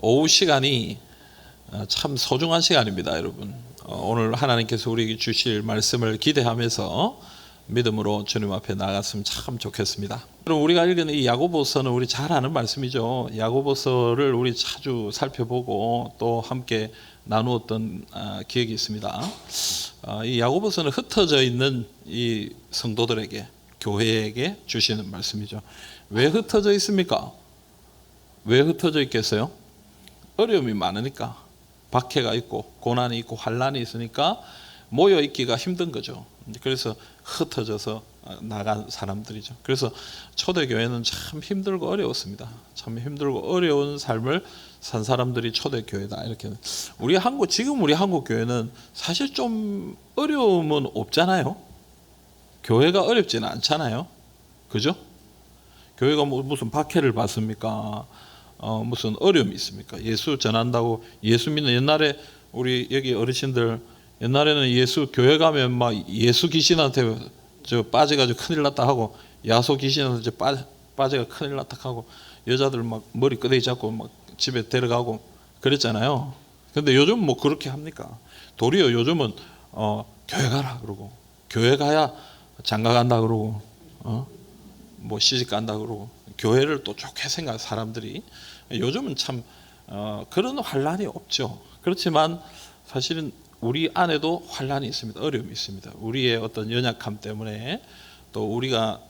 오후 시간이 참 소중한 시간입니다, 여러분. 오늘 하나님께서 우리에게 주실 말씀을 기대하면서 믿음으로 주님 앞에 나갔으면 참 좋겠습니다. 그럼 우리가 읽은 이 야고보서는 우리 잘 아는 말씀이죠. 야고보서를 우리 자주 살펴보고 또 함께 나누었던 기억이 있습니다. 이 야고보서는 흩어져 있는 이 성도들에게, 교회에게 주시는 말씀이죠. 왜 흩어져 있습니까? 왜 흩어져 있겠어요? 어려움이 많으니까, 박해가 있고 고난이 있고 환란이 있으니까 모여 있기가 힘든 거죠. 그래서 흩어져서 나간 사람들이죠. 그래서 초대교회는 참 힘들고 어려웠습니다. 참 힘들고 어려운 삶을 산 사람들이 초대교회다, 이렇게. 지금 우리 한국 교회는 사실 좀 어려움은 없잖아요. 교회가 어렵지는 않잖아요. 그죠? 교회가 무슨 박해를 받습니까? 무슨 어려움이 있습니까? 예수 전한다고, 예수 믿는, 옛날에 우리 여기 어르신들, 옛날에는 예수 교회 가면 막 예수 귀신한테 빠져가지고 큰일 났다 하고, 야소 귀신한테 빠져가 큰일 났다 하고, 여자들 막 머리 끄덕이 잡고 막 집에 데려가고 그랬잖아요. 근데 요즘 뭐 그렇게 합니까? 도리어 요즘은 교회 가라 그러고, 교회 가야 장가 간다 그러고, 뭐 시집 간다 그러고, 교회를 또 좋게 생각하는 사람들이 요즘은 참 그런 환란이 없죠. 그렇지만 사실은 우리 안에도 환란이 있습니다. 어려움이 있습니다. 우리의 어떤 연약함 때문에, 또 우리가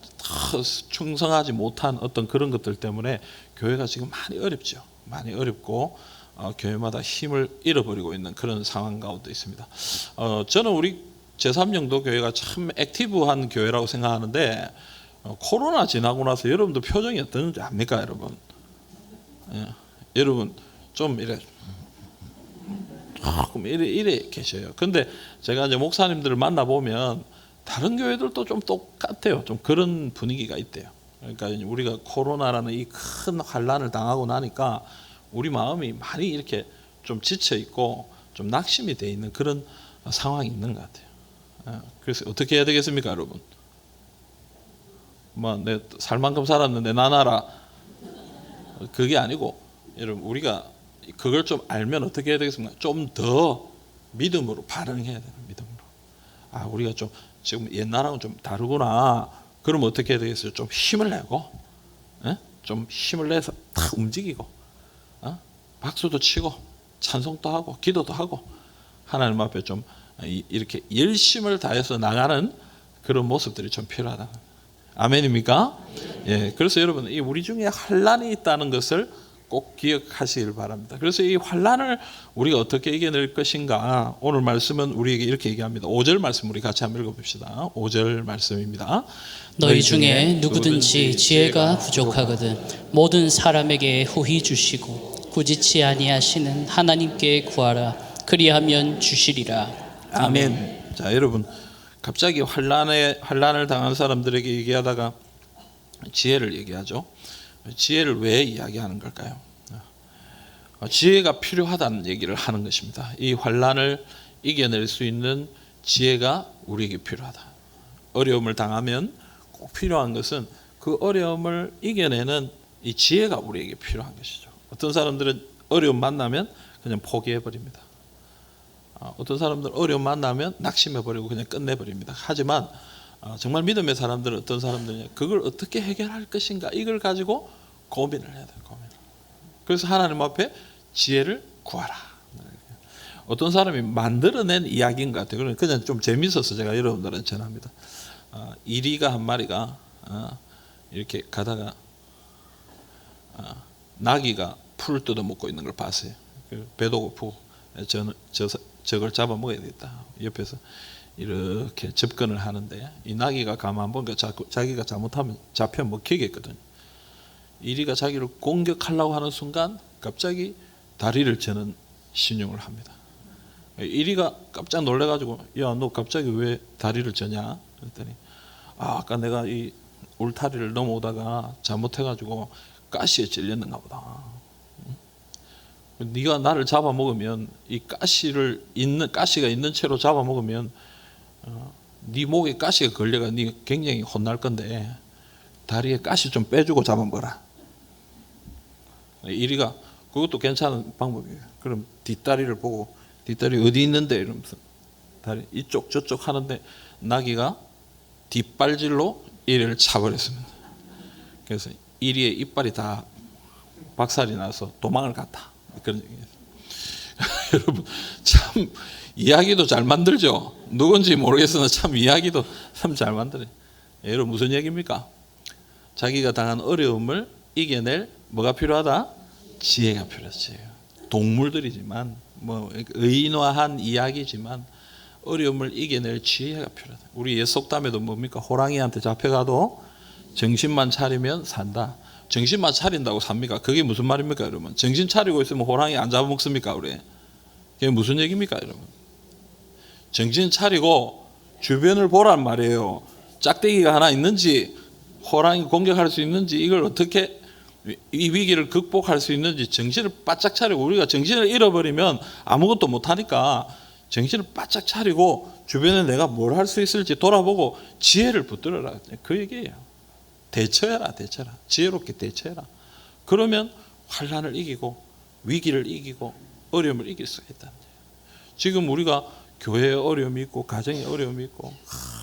충성하지 못한 어떤 그런 것들 때문에 교회가 지금 많이 어렵죠. 많이 어렵고 교회마다 힘을 잃어버리고 있는 그런 상황 가운데 있습니다. 저는 우리 제3영도 교회가 참 액티브한 교회라고 생각하는데, 코로나 지나고 나서 여러분들 표정이 어떤지 압니까, 여러분? 여러분 좀 이래 계셔요. 근데 제가 이제 목사님들을 만나 보면 다른 교회들도 좀 똑같아요. 좀 그런 분위기가 있대요. 그러니까 우리가 코로나라는 이 큰 환란을 당하고 나니까 우리 마음이 많이 이렇게 좀 지쳐 있고 좀 낙심이 돼 있는 그런 상황이 있는 것 같아요. 그래서 어떻게 해야 되겠습니까, 여러분? 뭐 내 살 만큼 살았는데 나나라, 그게 아니고, 여러분 우리가 그걸 좀 알면 어떻게 해야 되겠습니까? 좀 더 믿음으로 반응해야 되는, 믿음으로. 우리가 좀 지금 옛날하고는 좀 다르구나. 그럼 어떻게 해야 되겠어요? 좀 힘을 내고, 좀 힘을 내서 탁 움직이고, 박수도 치고 찬송도 하고 기도도 하고 하나님 앞에 좀 이렇게 열심을 다해서 나가는 그런 모습들이 좀 필요하다. 아멘입니까? 예, 그래서 여러분, 이 우리 중에 환란이 있다는 것을 꼭 기억하시길 바랍니다. 그래서 이 환란을 우리가 어떻게 이겨낼 것인가, 오늘 말씀은 우리에게 이렇게 얘기합니다. 5절 말씀 우리 같이 한번 읽어봅시다. 5절 말씀입니다. 너희 중에 누구든지 지혜가 부족하거든 모든 사람에게 후히 주시고 꾸짖지 아니하시는 하나님께 구하라. 그리하면 주시리라. 아멘. 자, 여러분, 갑자기 환란을 당한 사람들에게 얘기하다가 지혜를 얘기하죠. 지혜를 왜 이야기하는 걸까요? 지혜가 필요하다는 얘기를 하는 것입니다. 이 환란을 이겨낼 수 있는 지혜가 우리에게 필요하다. 어려움을 당하면 꼭 필요한 것은 그 어려움을 이겨내는 이 지혜가 우리에게 필요한 것이죠. 어떤 사람들은 어려움 만나면 그냥 포기해버립니다. 어떤 사람들은 어려움 만나면 낙심해버리고 그냥 끝내버립니다. 하지만 정말 믿음의 사람들은, 어떤 사람들은 그걸 어떻게 해결할 것인가, 이걸 가지고 고민을 해야 돼요. 그래서 하나님 앞에 지혜를 구하라. 어떤 사람이 만들어낸 이야기인 것 같아요. 그냥 좀 재밌어서 제가 여러분들한테 전합니다. 이리가 한 마리가 이렇게 가다가 나귀가 풀을 뜯어 먹고 있는 걸 봤어요. 배도 고프고 저걸 잡아 먹어야겠다. 옆에서 이렇게 접근을 하는데, 이 나귀가 가만 보니까 자기가 잘못하면 잡혀 먹히겠거든요. 이리가 자기를 공격하려고 하는 순간 갑자기 다리를 저는 신용을 합니다. 이리가 깜짝 놀래가지고, 야, 너 갑자기 왜 다리를 저냐? 그랬더니 아까 내가 이 울타리를 넘어오다가 잘못해가지고 가시에 찔렸는가 보다. 네가 나를 잡아먹으면, 이 가시가 있는 채로 잡아먹으면 네 목에 가시가 걸려가 네 굉장히 혼날 건데 다리에 가시 좀 빼주고 잡아먹어라. 이리가 그것도 괜찮은 방법이에요. 그럼 뒷다리를 보고 뒷다리 어디 있는데 이러면서 다리 이쪽 저쪽 하는데 나귀가 뒷발질로 이리를 차버렸습니다. 그래서 이리의 이빨이 다 박살이 나서 도망을 갔다. 그런 얘기예요. 여러분 참 이야기도 잘 만들죠. 누군지 모르겠으나 참 이야기도 참 잘 만들어요. 여러분 무슨 얘기입니까? 자기가 당한 어려움을 이겨낼 뭐가 필요하다? 지혜가 필요하지. 동물들이지만 뭐 의인화한 이야기지만 어려움을 이겨낼 지혜가 필요하다. 우리 옛 속담에도 뭡니까? 호랑이한테 잡혀가도 정신만 차리면 산다. 정신만 차린다고 삽니까? 그게 무슨 말입니까, 여러분? 정신 차리고 있으면 호랑이 안 잡아먹습니까, 우리? 그게 무슨 얘기입니까, 여러분? 정신 차리고 주변을 보란 말이에요. 짝대기가 하나 있는지, 호랑이 공격할 수 있는지, 이걸 어떻게 이 위기를 극복할 수 있는지 정신을 바짝 차리고, 우리가 정신을 잃어버리면 아무것도 못하니까 정신을 바짝 차리고 주변에 내가 뭘 할 수 있을지 돌아보고 지혜를 붙들어라. 그 얘기예요. 대처해라. 지혜롭게 대처해라. 그러면 환난을 이기고 위기를 이기고 어려움을 이길 수가 있다는 거예요. 지금 우리가 교회에 어려움이 있고 가정에 어려움이 있고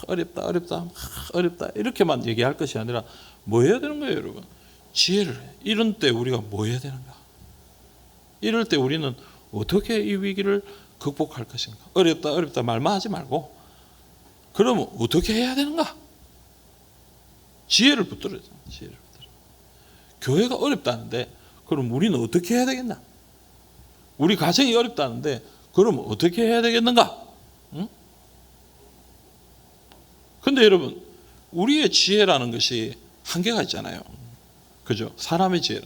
어렵다 이렇게만 얘기할 것이 아니라 뭐 해야 되는 거예요, 여러분? 지혜를. 이런 때 우리가 뭐 해야 되는가? 이럴 때 우리는 어떻게 이 위기를 극복할 것인가? 어렵다 말만 하지 말고 그러면 어떻게 해야 되는가? 지혜를 붙들어야 돼. 지혜를 붙들어. 교회가 어렵다는데 그럼 우리는 어떻게 해야 되겠나? 우리 가정이 어렵다는데 그럼 어떻게 해야 되겠는가? 응? 근데 여러분 우리의 지혜라는 것이 한계가 있잖아요. 그죠? 사람의 지혜.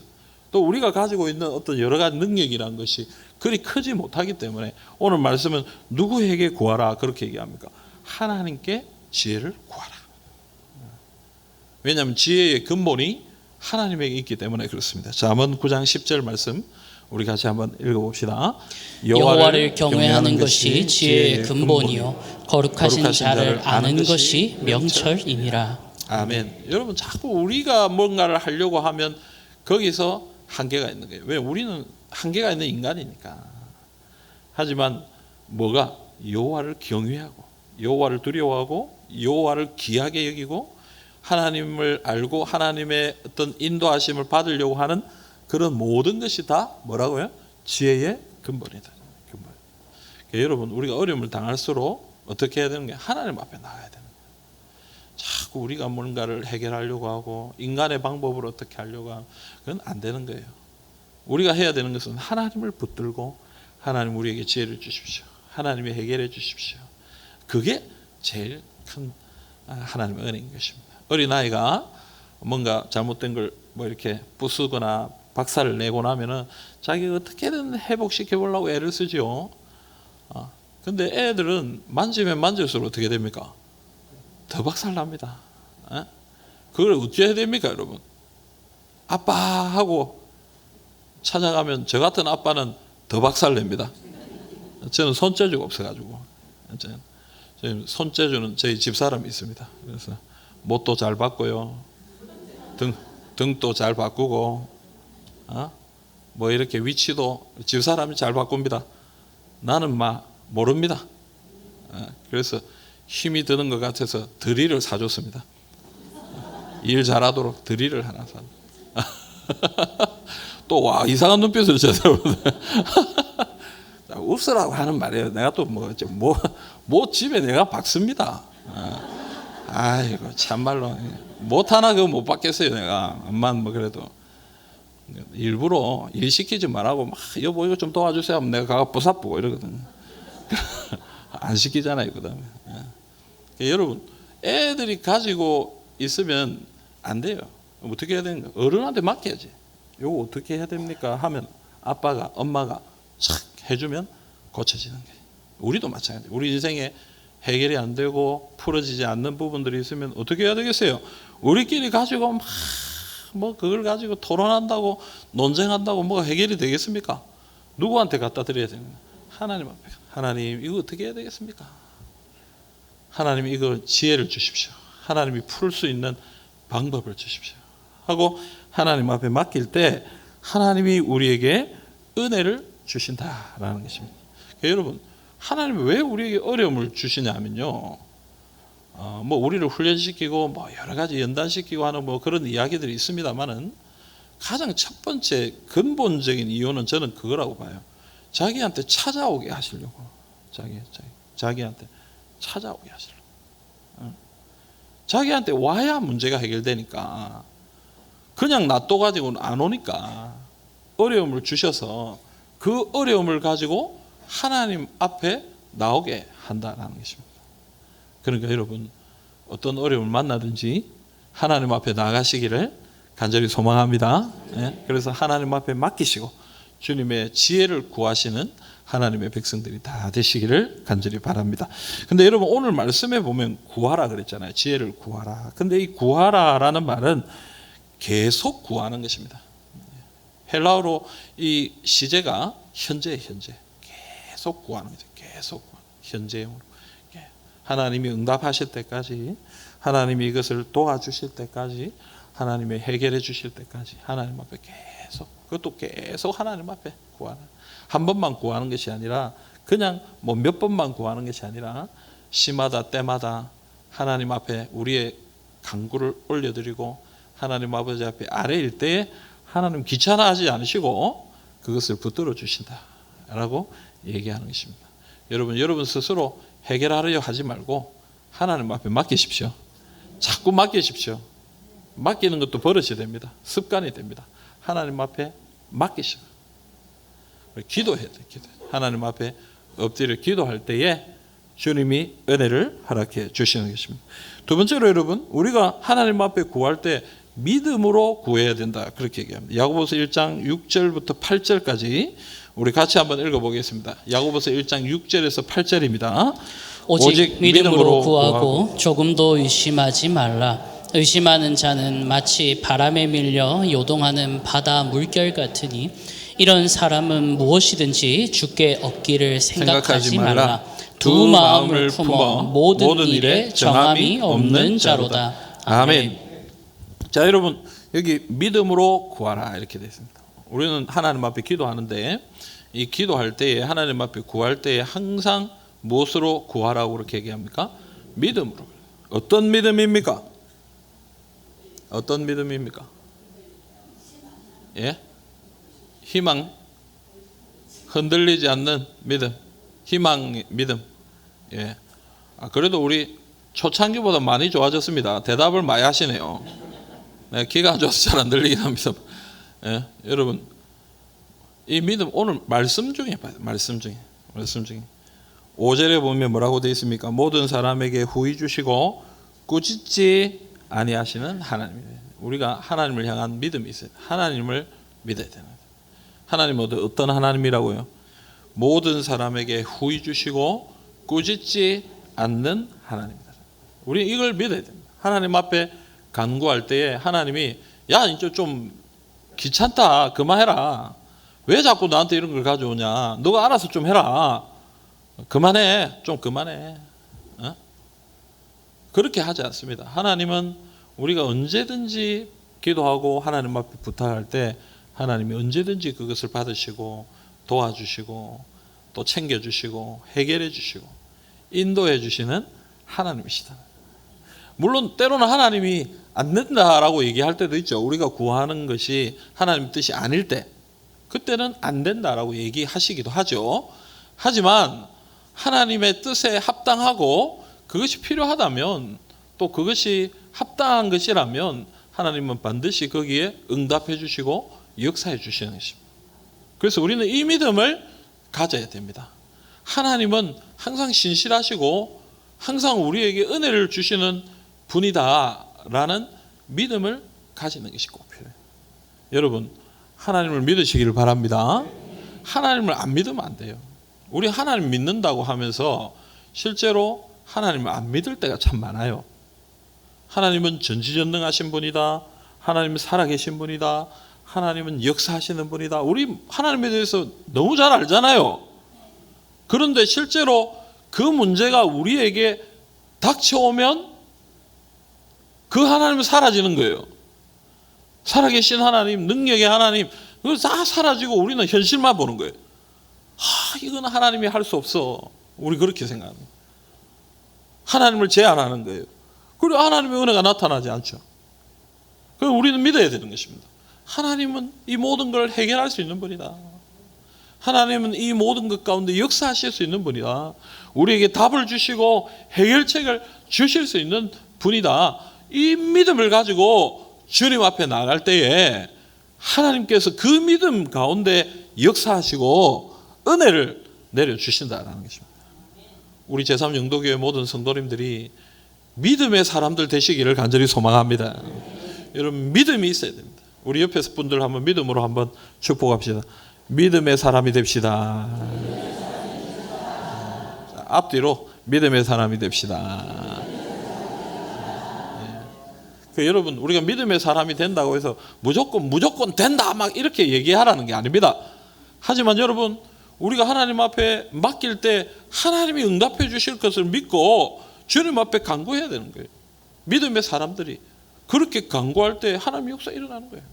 또 우리가 가지고 있는 어떤 여러 가지 능력이라는 것이 그리 크지 못하기 때문에 오늘 말씀은 누구에게 구하라 그렇게 얘기합니까? 하나님께 지혜를 구하라. 왜냐하면 지혜의 근본이 하나님에게 있기 때문에 그렇습니다. 잠언 9장 10절 말씀 우리 같이 한번 읽어봅시다. 여호와를 경외하는 것이 지혜의 근본이요 거룩하신 자를 아는 것이 명철이니라. 아멘. 여러분 자꾸 우리가 뭔가를 하려고 하면 거기서 한계가 있는 거예요. 왜? 우리는 한계가 있는 인간이니까. 하지만 뭐가? 여호와를 경외하고 여호와를 두려워하고 여호와를 귀하게 여기고 하나님을 알고 하나님의 어떤 인도하심을 받으려고 하는 그런 모든 것이 다 뭐라고요? 지혜의 근본이다. 근본. 그러니까 여러분 우리가 어려움을 당할수록 어떻게 해야 되는 게 하나님 앞에 나가야 되는 거예요. 자꾸 우리가 뭔가를 해결하려고 하고 인간의 방법으로 어떻게 하려고 하면 그건 안 되는 거예요. 우리가 해야 되는 것은 하나님을 붙들고 하나님 우리에게 지혜를 주십시오. 하나님이 해결해 주십시오. 그게 제일 큰 하나님의 은혜인 것입니다. 어린아이가 뭔가 잘못된 걸 뭐 이렇게 부수거나 박살을 내고 나면은 자기가 어떻게든 회복시켜 보려고 애를 쓰죠. 근데 애들은 만지면 만질수록 어떻게 됩니까? 더 박살 납니다. 그걸 어찌해야 됩니까, 여러분? 아빠 하고 찾아가면 저 같은 아빠는 더 박살 냅니다. 저는 손재주가 없어가지고. 저는 손재주는 저희 집사람이 있습니다. 그래서 못도 잘 받고요. 등도 잘 바꾸고, 뭐 이렇게 위치도 집사람이 잘 바꿉니다. 나는 막 모릅니다. 그래서 힘이 드는 것 같아서 드릴을 사줬습니다. 일 잘하도록 드릴을 하나 사. 또 와 이상한 눈빛을 쳐다보는데 웃으라고 하는 말이에요. 내가 또 뭐 집에 내가 박습니다. 아이고 참말로 못 하나 그거 못 받겠어요. 내가 엄마는 뭐 그래도 일부러 일 시키지 말라고 막 여보 이거 좀 도와주세요 하면 내가 가서 부사보고 이러거든. 안 시키잖아요. 그다음에 여러분 애들이 가지고 있으면 안 돼요. 어떻게 해야 되는가? 어른한테 맡겨야지. 이거 어떻게 해야 됩니까? 하면 아빠가 엄마가 착 해주면 고쳐지는 거예요. 우리도 마찬가지. 우리 인생에 해결이 안 되고 풀어지지 않는 부분들이 있으면 어떻게 해야 되겠어요? 우리끼리 가지고 뭐 그걸 가지고 토론한다고 논쟁한다고 뭐가 해결이 되겠습니까? 누구한테 갖다 드려야 됩니까? 하나님 앞에. 하나님 이거 어떻게 해야 되겠습니까? 하나님 이거 지혜를 주십시오. 하나님이 풀 수 있는 방법을 주십시오. 하고 하나님 앞에 맡길 때 하나님이 우리에게 은혜를 주신다라는 것입니다. 여러분, 하나님이 왜 우리에게 어려움을 주시냐면요, 뭐 우리를 훈련시키고 뭐 여러 가지 연단시키고 하는 뭐 그런 이야기들이 있습니다만은 가장 첫 번째 근본적인 이유는 저는 그거라고 봐요. 자기한테 찾아오게 하시려고. 자기한테 찾아오게 하시려고. 자기한테 와야 문제가 해결되니까, 그냥 놔둬가지고는 안 오니까 어려움을 주셔서 그 어려움을 가지고 하나님 앞에 나오게 한다는 것입니다. 그러니까 여러분, 어떤 어려움을 만나든지 하나님 앞에 나가시기를 간절히 소망합니다. 그래서 하나님 앞에 맡기시고 주님의 지혜를 구하시는 하나님의 백성들이 다 되시기를 간절히 바랍니다. 근데 여러분, 오늘 말씀에 보면 구하라 그랬잖아요. 지혜를 구하라. 근데 이 구하라라는 말은 계속 구하는 것입니다. 헬라어로 이 시제가 현재 계속 구하는 거죠. 계속 구하는, 현재형으로. 하나님이 응답하실 때까지, 하나님이 이것을 도와주실 때까지, 하나님이 해결해 주실 때까지 하나님 앞에 계속, 그것도 계속 하나님 앞에 구하는, 한 번만 구하는 것이 아니라, 그냥 뭐 몇 번만 구하는 것이 아니라 시마다 때마다 하나님 앞에 우리의 간구를 올려드리고 하나님 아버지 앞에 아뢰일 때에 하나님 귀찮아하지 않으시고 그것을 붙들어 주신다라고 얘기하는 것입니다. 여러분 스스로 해결하려 하지 말고 하나님 앞에 맡기십시오. 자꾸 맡기십시오. 맡기는 것도 버릇이 됩니다. 습관이 됩니다. 하나님 앞에 맡기시고 기도해야 돼요. 하나님 앞에 엎드려 기도할 때에 주님이 은혜를 허락해 주시는 것입니다. 두 번째로 여러분, 우리가 하나님 앞에 구할 때 믿음으로 구해야 된다, 그렇게 얘기합니다. 야고보서 1장 6절부터 8절까지 우리 같이 한번 읽어보겠습니다. 야고보서 1장 6절에서 8절입니다. 오직 믿음으로 구하고 조금도 의심하지 말라. 의심하는 자는 마치 바람에 밀려 요동하는 바다 물결 같으니 이런 사람은 무엇이든지 주께 얻기를 생각하지 말라. 두 마음을 품어 모든 일에 정함이 없는 자로다. 아멘. 자, 여러분, 여기 믿음으로 구하라 이렇게 되어 있습니다. 우리는 하나님 앞에 기도하는데, 이 기도할 때에, 하나님 앞에 구할 때에 항상 무엇으로 구하라고 그렇게 얘기합니까? 믿음으로. 어떤 믿음입니까? 어떤 믿음입니까? 예? 희망, 흔들리지 않는 믿음, 희망 믿음. 예. 그래도 우리 초창기보다 많이 좋아졌습니다. 대답을 많이 하시네요. 네, 귀가 안 좋아서 잘 안 들리긴 합니다. 예, 여러분, 이 믿음 오늘 말씀 중에 봐요. 말씀 중에 5절에 보면 뭐라고 되어 있습니까? 모든 사람에게 후히 주시고 꾸짖지 아니하시는 하나님이에요. 우리가 하나님을 향한 믿음이 있어요. 하나님을 믿어야 되는 거예요. 하나님은 어떤 하나님이라고요? 모든 사람에게 후히 주시고 꾸짖지 않는 하나님이다. 우리 이걸 믿어야 됩니다. 하나님 앞에 간구할 때에 하나님이, 야, 이제 좀 귀찮다, 그만해라. 왜 자꾸 나한테 이런 걸 가져오냐? 너가 알아서 좀 해라. 그만해, 좀 그만해. 그렇게 하지 않습니다. 하나님은 우리가 언제든지 기도하고 하나님 앞에 부탁할 때 하나님이 언제든지 그것을 받으시고 도와주시고 또 챙겨주시고 해결해 주시고 인도해 주시는 하나님이시다. 물론 때로는 하나님이 안 된다라고 얘기할 때도 있죠. 우리가 구하는 것이 하나님 뜻이 아닐 때, 그때는 안 된다라고 얘기하시기도 하죠. 하지만 하나님의 뜻에 합당하고 그것이 필요하다면, 또 그것이 합당한 것이라면 하나님은 반드시 거기에 응답해 주시고 역사해 주시는 것입니다. 그래서 우리는 이 믿음을 가져야 됩니다. 하나님은 항상 신실하시고 항상 우리에게 은혜를 주시는 분이다라는 믿음을 가지는 것이 꼭 필요해요. 여러분, 하나님을 믿으시기를 바랍니다. 하나님을 안 믿으면 안 돼요. 우리 하나님 믿는다고 하면서 실제로 하나님을 안 믿을 때가 참 많아요. 하나님은 전지전능하신 분이다. 하나님은 살아계신 분이다. 하나님은 역사하시는 분이다. 우리 하나님에 대해서 너무 잘 알잖아요. 그런데 실제로 그 문제가 우리에게 닥쳐오면 그 하나님은 사라지는 거예요. 살아계신 하나님, 능력의 하나님, 그거 다 사라지고 우리는 현실만 보는 거예요. 이건 하나님이 할 수 없어. 우리 그렇게 생각합니다. 하나님을 제한하는 거예요. 그리고 하나님의 은혜가 나타나지 않죠. 그럼 우리는 믿어야 되는 것입니다. 하나님은 이 모든 걸 해결할 수 있는 분이다. 하나님은 이 모든 것 가운데 역사하실 수 있는 분이다. 우리에게 답을 주시고 해결책을 주실 수 있는 분이다. 이 믿음을 가지고 주님 앞에 나갈 때에 하나님께서 그 믿음 가운데 역사하시고 은혜를 내려주신다는 것입니다. 우리 제3영도교회 모든 성도님들이 믿음의 사람들 되시기를 간절히 소망합니다. 여러분, 믿음이 있어야 됩니다. 우리 옆에 분들 한번 믿음으로 한번 축복합시다. 믿음의 사람이 됩시다. 앞뒤로 믿음의 사람이 됩시다. 여러분, 우리가 믿음의 사람이 된다고 해서 무조건 된다 막 이렇게 얘기하라는 게 아닙니다. 하지만 여러분, 우리가 하나님 앞에 맡길 때 하나님이 응답해 주실 것을 믿고 주님 앞에 간구해야 되는 거예요. 믿음의 사람들이 그렇게 간구할 때 하나님의 역사 일어나는 거예요.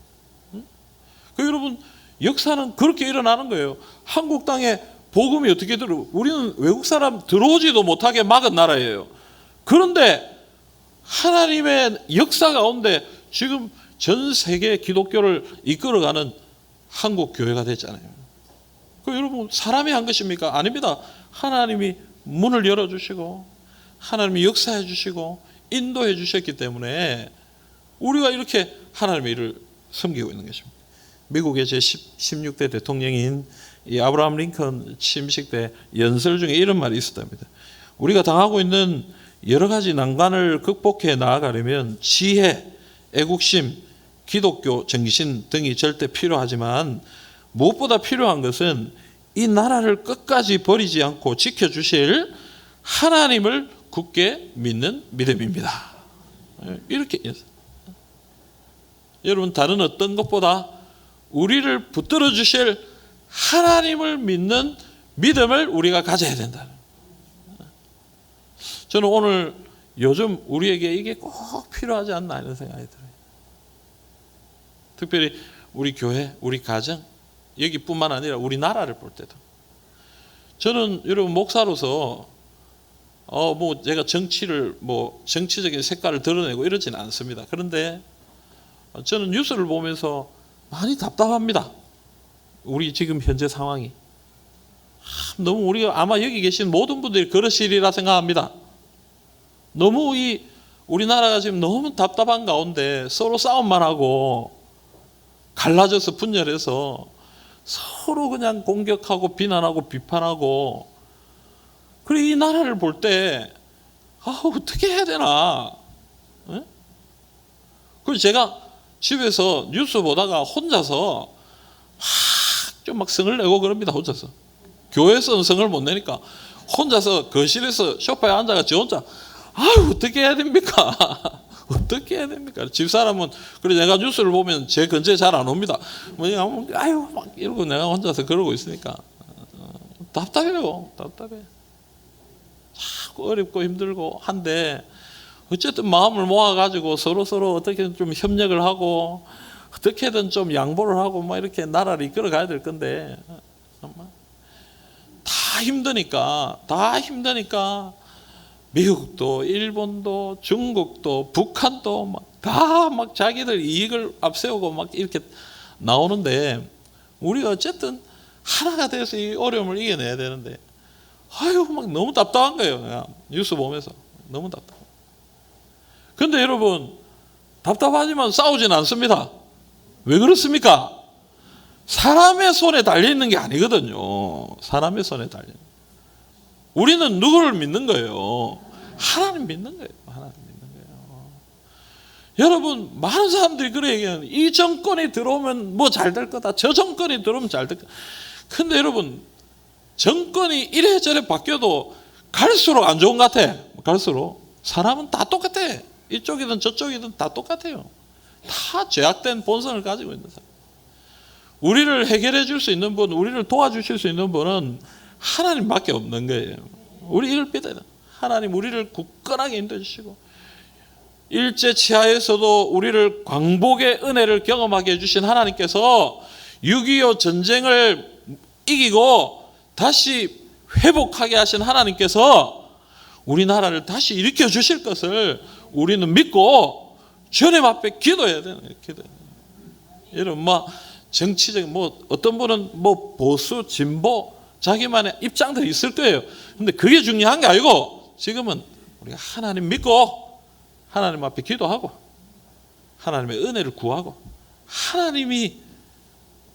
여러분, 역사는 그렇게 일어나는 거예요. 한국 땅에 복음이 어떻게 우리는 외국 사람 들어오지도 못하게 막은 나라예요. 그런데 하나님의 역사 가운데 지금 전 세계 기독교를 이끌어가는 한국 교회가 됐잖아요. 여러분, 사람이 한 것입니까? 아닙니다. 하나님이 문을 열어주시고 하나님이 역사해 주시고 인도해 주셨기 때문에 우리가 이렇게 하나님의 일을 섬기고 있는 것입니다. 미국의 제16대 대통령인 이 아브라함 링컨 취임식 때 연설 중에 이런 말이 있었답니다. 우리가 당하고 있는 여러 가지 난관을 극복해 나아가려면 지혜, 애국심, 기독교 정신 등이 절대 필요하지만 무엇보다 필요한 것은 이 나라를 끝까지 버리지 않고 지켜주실 하나님을 굳게 믿는 믿음입니다. 이렇게 여러분, 다른 어떤 것보다 우리를 붙들어 주실 하나님을 믿는 믿음을 우리가 가져야 된다. 저는 오늘 요즘 우리에게 이게 꼭 필요하지 않나 이런 생각이 들어요. 특별히 우리 교회, 우리 가정, 여기뿐만 아니라 우리나라를 볼 때도. 저는 여러분 목사로서 제가 정치적인 색깔을 드러내고 이러지는 않습니다. 그런데 저는 뉴스를 보면서 많이 답답합니다. 우리 지금 현재 상황이 너무 우리가 아마 여기 계신 모든 분들이 그러시리라 생각합니다. 너무 우리나라가 지금 너무 답답한 가운데 서로 싸움만 하고 갈라져서 분열해서 서로 그냥 공격하고 비난하고 비판하고, 그리고 이 나라를 볼 때 어떻게 해야 되나. 그래서 제가 집에서 뉴스 보다가 혼자서 좀 성을 내고 그럽니다. 혼자서. 교회에서는 성을 못 내니까 혼자서 거실에서 소파에 앉아가 저 혼자 어떻게 해야 됩니까? 어떻게 해야 됩니까? 집사람은, 그래 내가 뉴스를 보면 제 근처에 잘 안 옵니다. 막 이러고 내가 혼자서 그러고 있으니까 답답해요. 답답해. 자꾸 어렵고 힘들고 한데 어쨌든 마음을 모아가지고 서로 어떻게든 좀 협력을 하고 어떻게든 좀 양보를 하고 이렇게 나라를 이끌어 가야 될 건데 정말 다 힘드니까 미국도 일본도 중국도 북한도 다 자기들 이익을 앞세우고 이렇게 나오는데 우리가 어쨌든 하나가 돼서 이 어려움을 이겨내야 되는데 너무 답답한 거예요. 그냥 뉴스 보면서 너무 답답. 근데 여러분, 답답하지만 싸우지는 않습니다. 왜 그렇습니까? 사람의 손에 달려있는 게 아니거든요. 사람의 손에 달려있는. 우리는 누구를 믿는 거예요? 하나님 믿는 거예요. 하나님 믿는 거예요. 여러분, 많은 사람들이 그래 얘기하는, 이 정권이 들어오면 잘 될 거다. 저 정권이 들어오면 잘 될 거다. 근데 여러분, 정권이 이래저래 바뀌어도 갈수록 안 좋은 것 같아. 갈수록. 사람은 다 똑같아. 이쪽이든 저쪽이든 다 똑같아요. 다 죄악된 본성을 가지고 있는 사람. 우리를 해결해 줄 수 있는 분, 우리를 도와주실 수 있는 분은 하나님밖에 없는 거예요. 우리 이걸 믿어야 돼. 하나님 우리를 굳건하게 인도해 주시고 일제 치하에서도 우리를 광복의 은혜를 경험하게 해주신 하나님께서 6.25 전쟁을 이기고 다시 회복하게 하신 하나님께서 우리나라를 다시 일으켜 주실 것을 우리는 믿고 주님 앞에 기도해야 되는 거예요. 기도해야 돼요. 여러분, 정치적인 어떤 분은 보수, 진보 자기만의 입장들이 있을 거예요. 근데 그게 중요한 게 아니고 지금은 우리가 하나님 믿고 하나님 앞에 기도하고 하나님의 은혜를 구하고 하나님이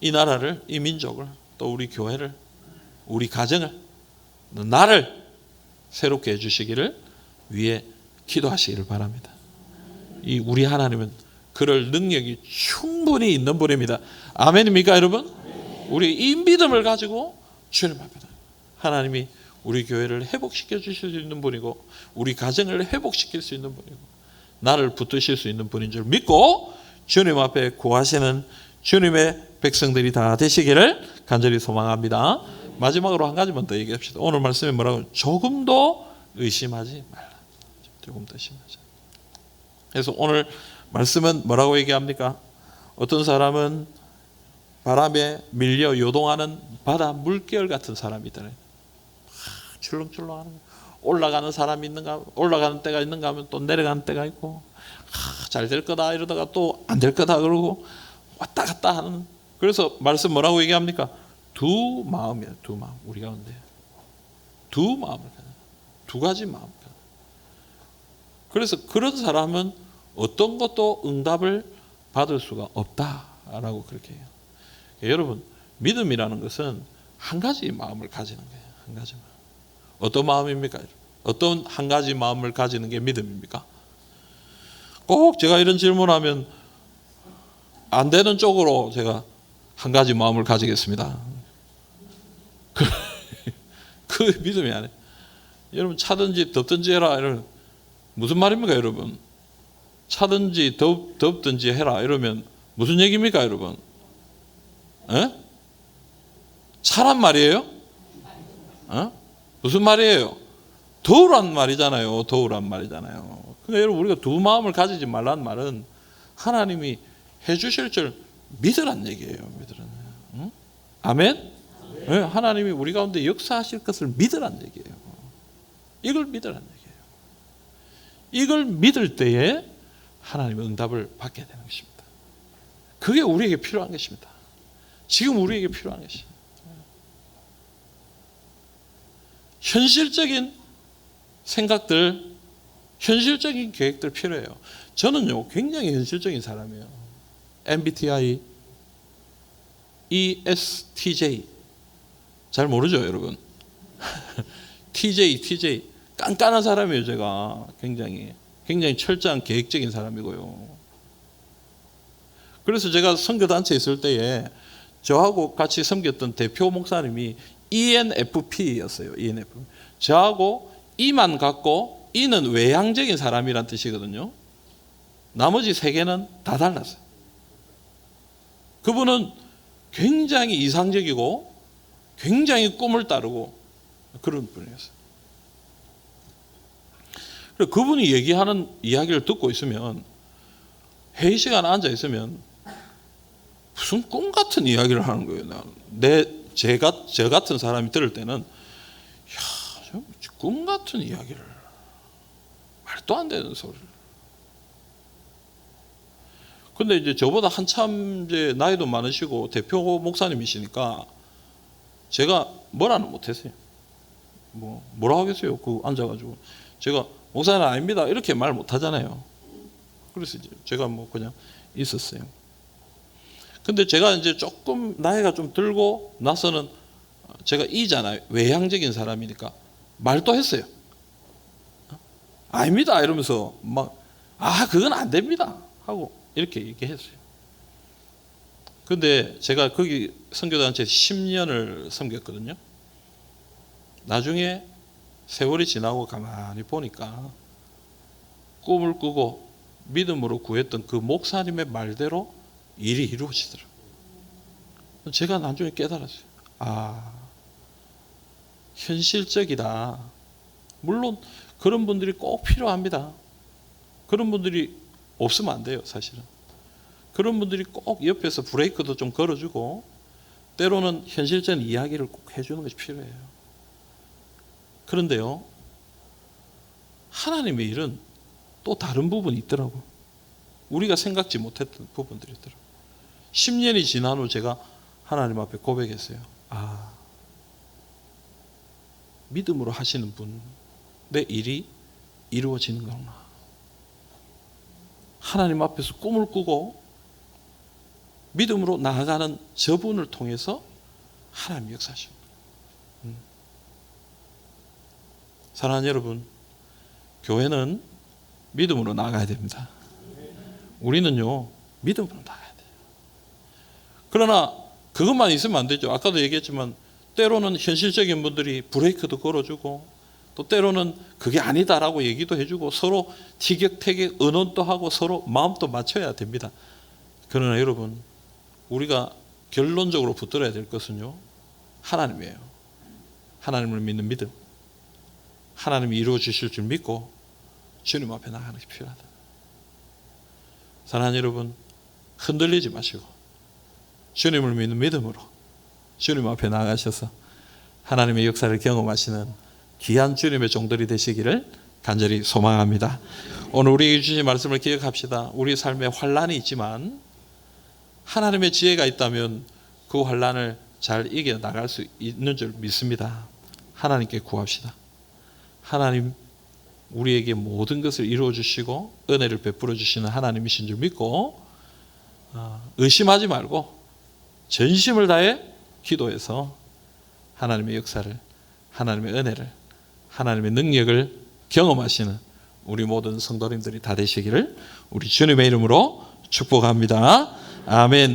이 나라를, 이 민족을, 또 우리 교회를, 우리 가정을, 나를 새롭게 해주시기를 위해 기도하시기를 바랍니다. 이 우리 하나님은 그럴 능력이 충분히 있는 분입니다. 아멘입니까, 여러분? 우리 이 믿음을 가지고 주님 앞에 하나님이 우리 교회를 회복시켜 주실 수 있는 분이고 우리 가정을 회복시킬 수 있는 분이고 나를 붙드실 수 있는 분인 줄 믿고 주님 앞에 구하시는 주님의 백성들이 다 되시기를 간절히 소망합니다. 마지막으로 한 가지만 더 얘기합시다. 오늘 말씀이 뭐라고? 조금도 의심하지 말라. 조금도 의심하지. 그래서 오늘 말씀은 뭐라고 얘기합니까? 어떤 사람은 바람에 밀려 요동하는 바다 물결 같은 사람이더래. 출렁출렁하는, 올라가는 사람이 있는가, 올라가는 때가 있는가 하면 또 내려가는 때가 있고, 잘 될 거다 이러다가 또 안 될 거다 그러고 왔다 갔다 하는. 그래서 말씀 뭐라고 얘기합니까? 두 마음이에요. 두 마음. 우리 가운데 두 마음을 가져. 두 가지 마음을 가져. 그래서 그런 사람은 어떤 것도 응답을 받을 수가 없다라고 그렇게 해요. 여러분, 믿음이라는 것은 한 가지 마음을 가지는 거예요. 한 가지 마음. 어떤 마음입니까? 어떤 한 가지 마음을 가지는 게 믿음입니까? 꼭 제가 이런 질문하면 안 되는 쪽으로 제가 한 가지 마음을 가지겠습니다. 그 믿음이 아니에요. 여러분, 차든지 덥든지 해라. 이런 무슨 말입니까, 여러분? 차든지 덥든지 해라. 이러면 무슨 얘기입니까, 여러분? 에? 차란 말이에요? 무슨 말이에요? 더우란 말이잖아요. 더우란 말이잖아요. 그러니까 여러분, 우리가 두 마음을 가지지 말라는 말은 하나님이 해주실 줄 믿으란 얘기예요. 믿으란. 응? 아멘? 네, 하나님이 우리 가운데 역사하실 것을 믿으란 얘기예요. 이걸 믿으란 얘기예요. 이걸 믿을 때에 하나님의 응답을 받게 되는 것입니다. 그게 우리에게 필요한 것입니다. 지금 우리에게 필요한 것입니다. 현실적인 생각들, 현실적인 계획들 필요해요. 저는요, 굉장히 현실적인 사람이에요. MBTI, ESTJ. 잘 모르죠, 여러분? TJ. 깐깐한 사람이에요, 제가. 굉장히 철저한 계획적인 사람이고요. 그래서 제가 선교단체에 있을 때에 저하고 같이 섬겼던 대표 목사님이 ENFP였어요. ENFP. 저하고 E만 같고 E는 외향적인 사람이란 뜻이거든요. 나머지 세 개는 다 달랐어요. 그분은 굉장히 이상적이고 굉장히 꿈을 따르고 그런 분이었어요. 그분이 얘기하는 이야기를 듣고 있으면 회의 시간에 앉아 있으면 무슨 꿈 같은 이야기를 하는 거예요. 저 같은 사람이 들을 때는 꿈 같은 이야기를, 말도 안 되는 소리를. 근데 이제 저보다 한참 이제 나이도 많으시고 대표 목사님이시니까 제가 뭐라는 못했어요. 뭐라 하겠어요. 그 앉아가지고 제가 목사는 아닙니다 이렇게 말 못하잖아요. 그래서 이제 제가 그냥 있었어요. 근데 제가 이제 조금 나이가 좀 들고 나서는 제가 E잖아요. 외향적인 사람이니까 말도 했어요. 아닙니다 이러면서 그건 안 됩니다 하고 이렇게 얘기했어요. 근데 제가 거기 선교단체에서 10년을 섬겼거든요. 나중에 세월이 지나고 가만히 보니까 꿈을 꾸고 믿음으로 구했던 그 목사님의 말대로 일이 이루어지더라고요. 제가 나중에 깨달았어요. 현실적이다. 물론 그런 분들이 꼭 필요합니다. 그런 분들이 없으면 안 돼요, 사실은. 그런 분들이 꼭 옆에서 브레이크도 좀 걸어주고 때로는 현실적인 이야기를 꼭 해주는 것이 필요해요. 그런데요, 하나님의 일은 또 다른 부분이 있더라고요. 우리가 생각지 못했던 부분들이 있더라고요. 10년이 지난 후 제가 하나님 앞에 고백했어요. 믿음으로 하시는 분의 일이 이루어지는 거구나. 하나님 앞에서 꿈을 꾸고 믿음으로 나아가는 저분을 통해서 하나님 역사하십니다. 사랑하는 여러분, 교회는 믿음으로 나아가야 됩니다. 우리는요, 믿음으로 나아가야 돼요. 그러나 그것만 있으면 안 되죠. 아까도 얘기했지만 때로는 현실적인 분들이 브레이크도 걸어주고 또 때로는 그게 아니다라고 얘기도 해주고 서로 티격태격 의논도 하고 서로 마음도 맞춰야 됩니다. 그러나 여러분, 우리가 결론적으로 붙들어야 될 것은요, 하나님이에요. 하나님을 믿는 믿음, 하나님이 이루어 주실 줄 믿고 주님 앞에 나가는 게 필요하다. 사랑하는 여러분, 흔들리지 마시고 주님을 믿는 믿음으로 주님 앞에 나가셔서 하나님의 역사를 경험하시는 귀한 주님의 종들이 되시기를 간절히 소망합니다. 오늘 우리에게 주신 말씀을 기억합시다. 우리 삶에 환난이 있지만 하나님의 지혜가 있다면 그 환난을 잘 이겨나갈 수 있는 줄 믿습니다. 하나님께 구합시다. 하나님, 우리에게 모든 것을 이루어 주시고 은혜를 베풀어 주시는 하나님이신 줄 믿고 의심하지 말고 전심을 다해 기도해서 하나님의 역사를, 하나님의 은혜를, 하나님의 능력을 경험하시는 우리 모든 성도님들이 다 되시기를 우리 주님의 이름으로 축복합니다. 아멘.